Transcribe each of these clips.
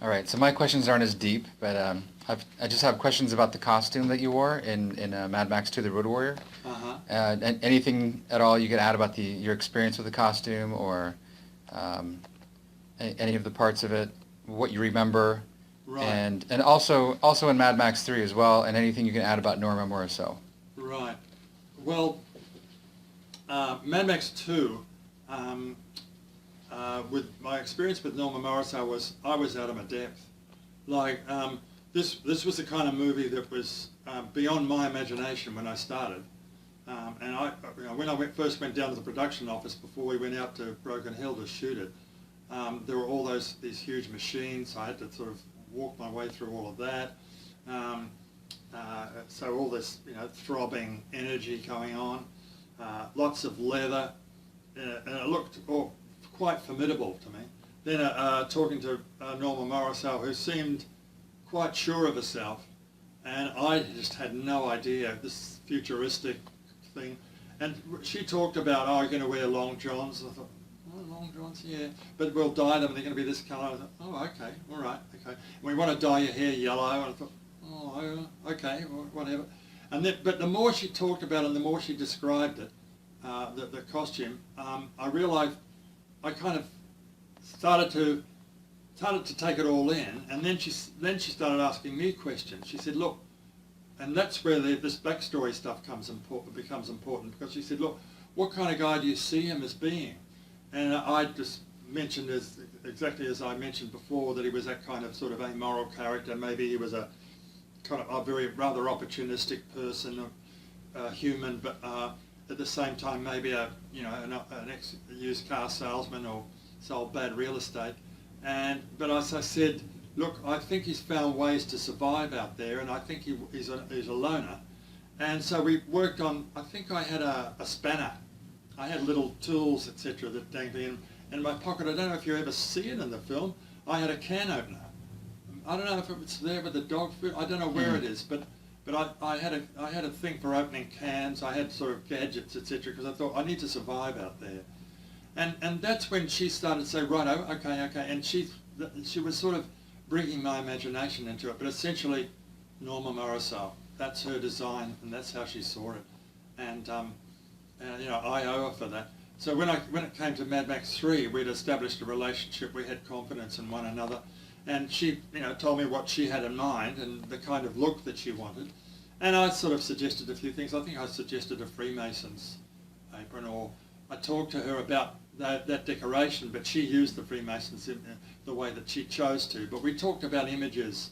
All right, so my questions aren't as deep, but I just have questions about the costume that you wore in Mad Max 2: The Road Warrior. Uh-huh. And anything at all you could add about your experience with the costume, or um, any of the parts of it, what you remember, Right, and also in Mad Max 3 as well, and anything you can add about Norma Morrisseau. right. Well, Mad Max 2, with my experience with Norman Morris, I was out of my depth. Like this was the kind of movie that was beyond my imagination when I started. And when first went down to the production office before we went out to Broken Hill to shoot it, there were all these huge machines. I had to sort of walk my way through all of that. Um, so all this, throbbing energy going on, lots of leather, and it looked quite formidable to me. Then talking to Norma Morrisseau, who seemed quite sure of herself, and I just had no idea, this futuristic thing. And she talked about, oh, you're going to wear long johns. I thought, oh, long johns, yeah, but we'll dye them, they're going to be this colour. I thought, oh, okay, all right, okay. And we want to dye your hair yellow. And I thought, oh, okay, whatever. And then, but the more she talked about it and the more she described it, the costume, I realised I kind of started to take it all in, and then she started asking me questions. She said, look, and that's where this backstory stuff becomes important, because she said, look, what kind of guy do you see him as being? And I just mentioned exactly as I mentioned before, that he was that kind of sort of amoral character. Maybe he was a kind of a very rather opportunistic person, human, but at the same time maybe an used car salesman or sold bad real estate. But as I said, look, I think he's found ways to survive out there, and I think he's a loner. And so we worked on, I think I had a spanner. I had little tools, etc., that dangled in my pocket. I don't know if you ever see it in the film. I had a can opener. I don't know if it's there with the dog food. I don't know where it is, but I had a thing for opening cans. I had sort of gadgets, etc., because I thought I need to survive out there. And that's when she started to say, righto, okay, and she was sort of bringing my imagination into it. But essentially, Norma Morrisseau, that's her design, and that's how she saw it. And I owe her for that. So when it came to Mad Max 3, we'd established a relationship. We had confidence in one another, and she told me what she had in mind and the kind of look that she wanted. And I sort of suggested a few things. I think I suggested a Freemason's apron, or I talked to her about that decoration, but she used the Freemasons in the way that she chose to. But we talked about images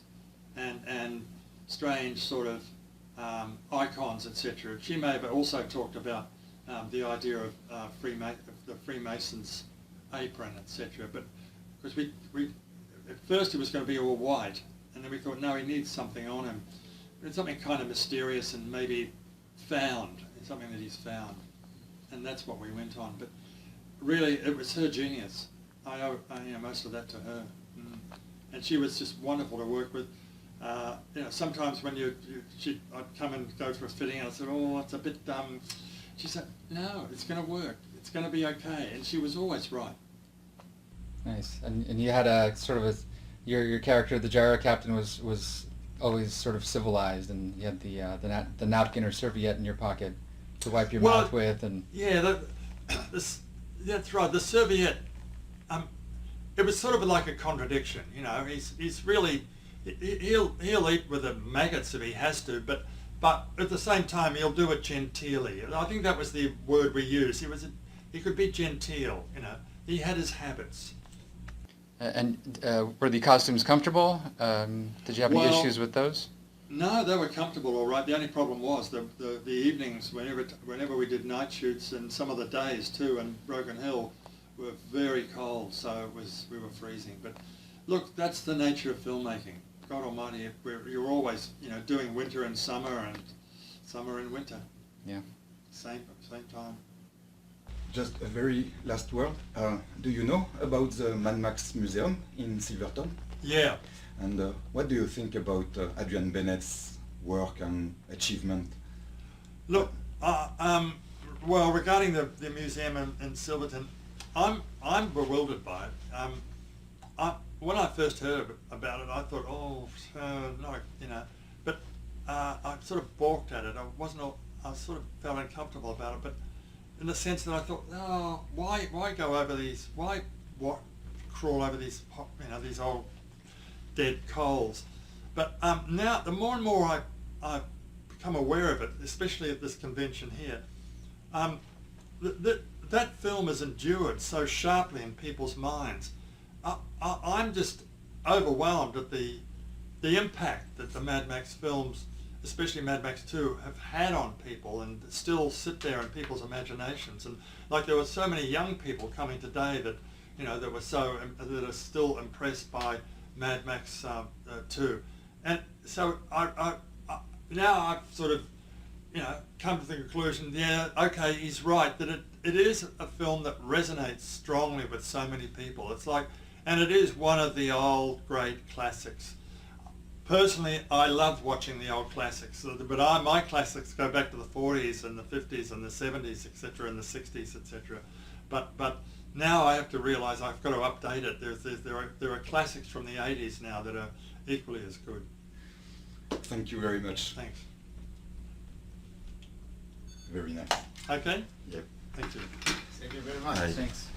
and strange sort of icons, etc. She may have also talked about the idea of the Freemasons' apron, etc. But because we at first it was going to be all white, and then we thought, no, he needs something on him. It's something kind of mysterious and maybe found, something that he's found. And that's what we went on. But really, it was her genius. I owe most of that to her. And she was just wonderful to work with. Sometimes when I'd come and go for a fitting, and I said, oh, it's a bit dumb. She said, no, it's going to work. It's going to be okay. And she was always right. Nice. And you had a sort of your character, the Gyro Captain, was always sort of civilized, and you had the napkin or serviette in your pocket to wipe your mouth with, and yeah, that's right. The serviette, it was sort of like a contradiction. He's really he'll eat with the maggots if he has to, but at the same time he'll do it genteelly. I think that was the word we used. He could be genteel. He had his habits. and were the costumes comfortable? Did you have any issues with those? No, they were comfortable, all right. The only problem was the evenings, whenever we did night shoots, and some of the days too, in Broken Hill, were very cold, so we were freezing. But look, that's the nature of filmmaking. God Almighty, you're always doing winter and summer, and summer and winter. Yeah. Same time. Just a very last word. Do you know about the Mad Max Museum in Silverton? Yeah. And what do you think about Adrian Bennett's work and achievement? Look, well, regarding the museum in Silverton, I'm bewildered by it. when I first heard about it, I thought, oh, no, you know, but I sort of balked at it. I sort of felt uncomfortable about it, but in the sense that I thought, oh, why go over these, what crawl over these, you know, these old dead coals. But now, the more and more I've become aware of it, especially at this convention here, that film has endured so sharply in people's minds. I'm just overwhelmed at the impact that the Mad Max films, especially Mad Max 2, have had on people and still sit there in people's imaginations. And like there were so many young people coming today that, you know, that are still impressed by Mad Max 2. And so now I've sort of, you know, come to the conclusion, yeah, okay, he's right, that it is a film that resonates strongly with so many people. It's like, and it is one of the old great classics. Personally, I love watching the old classics, but my classics go back to the 40s and the 50s and the 70s, etc., and the 60s, etc. But now I have to realise I've got to update it. There are classics from the 80s now that are equally as good. Thank you very much. Thanks. Very nice. Okay? Yep. Thank you. Thank you very much. Hi. Thanks.